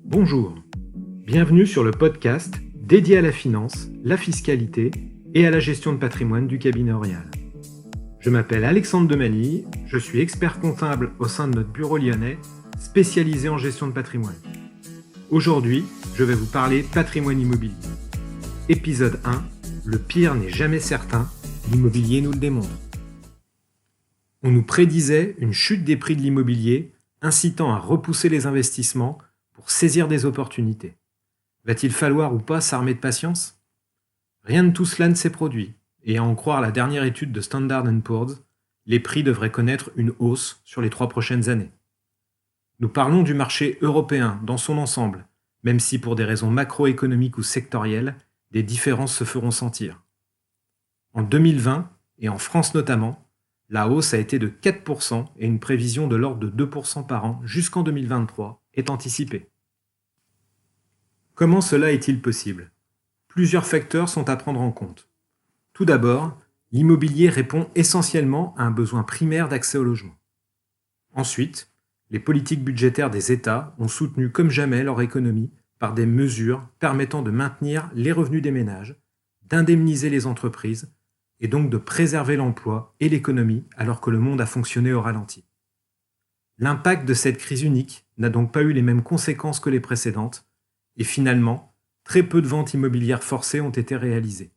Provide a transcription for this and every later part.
Bonjour, bienvenue sur le podcast dédié à la finance, la fiscalité et à la gestion de patrimoine du cabinet Orial. Je m'appelle Alexandre Demanille, je suis expert comptable au sein de notre bureau lyonnais, spécialisé en gestion de patrimoine. Aujourd'hui, je vais vous parler patrimoine immobilier. Épisode 1, le pire n'est jamais certain, l'immobilier nous le démontre. On nous prédisait une chute des prix de l'immobilier, incitant à repousser les investissements pour saisir des opportunités. Va-t-il falloir ou pas s'armer de patience ? Rien de tout cela ne s'est produit, et à en croire la dernière étude de Standard & Poor's, les prix devraient connaître une hausse sur les 3 prochaines années. Nous parlons du marché européen dans son ensemble, même si pour des raisons macroéconomiques ou sectorielles, des différences se feront sentir. En 2020, et en France notamment, la hausse a été de 4% et une prévision de l'ordre de 2% par an jusqu'en 2023 est anticipée. Comment cela est-il possible ? Plusieurs facteurs sont à prendre en compte. Tout d'abord, l'immobilier répond essentiellement à un besoin primaire d'accès au logement. Ensuite, les politiques budgétaires des États ont soutenu comme jamais leur économie par des mesures permettant de maintenir les revenus des ménages, d'indemniser les entreprises et donc de préserver l'emploi et l'économie alors que le monde a fonctionné au ralenti. L'impact de cette crise unique n'a donc pas eu les mêmes conséquences que les précédentes, et finalement, très peu de ventes immobilières forcées ont été réalisées.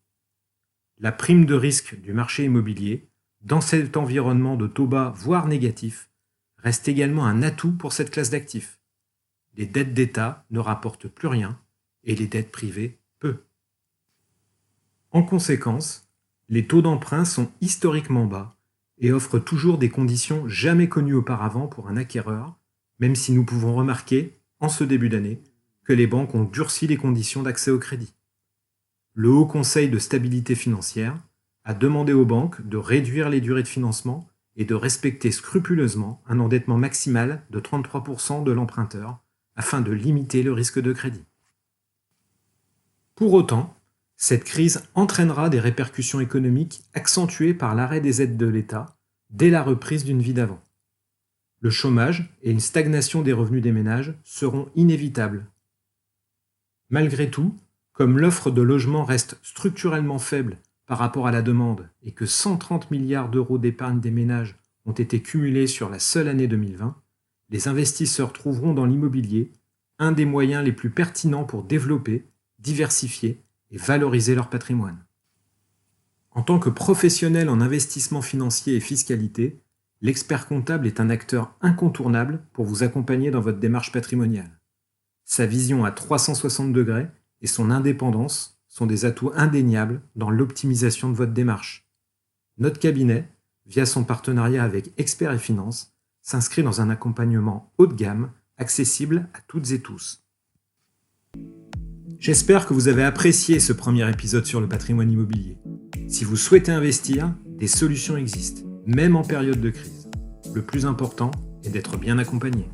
La prime de risque du marché immobilier, dans cet environnement de taux bas voire négatifs, reste également un atout pour cette classe d'actifs. Les dettes d'État ne rapportent plus rien, et les dettes privées, peu. En conséquence, les taux d'emprunt sont historiquement bas et offrent toujours des conditions jamais connues auparavant pour un acquéreur, même si nous pouvons remarquer, en ce début d'année, que les banques ont durci les conditions d'accès au crédit. Le Haut Conseil de stabilité financière a demandé aux banques de réduire les durées de financement et de respecter scrupuleusement un endettement maximal de 33% de l'emprunteur afin de limiter le risque de crédit. Pour autant, cette crise entraînera des répercussions économiques accentuées par l'arrêt des aides de l'État dès la reprise d'une vie d'avant. Le chômage et une stagnation des revenus des ménages seront inévitables. Malgré tout, comme l'offre de logements reste structurellement faible par rapport à la demande et que 130 milliards d'euros d'épargne des ménages ont été cumulés sur la seule année 2020, les investisseurs trouveront dans l'immobilier un des moyens les plus pertinents pour développer, diversifier et valoriser leur patrimoine. En tant que professionnel en investissement financier et fiscalité, l'expert comptable est un acteur incontournable pour vous accompagner dans votre démarche patrimoniale. Sa vision à 360 degrés et son indépendance sont des atouts indéniables dans l'optimisation de votre démarche. Notre cabinet, via son partenariat avec Experts et Finances, s'inscrit dans un accompagnement haut de gamme, accessible à toutes et tous. J'espère que vous avez apprécié ce premier épisode sur le patrimoine immobilier. Si vous souhaitez investir, des solutions existent, même en période de crise. Le plus important est d'être bien accompagné.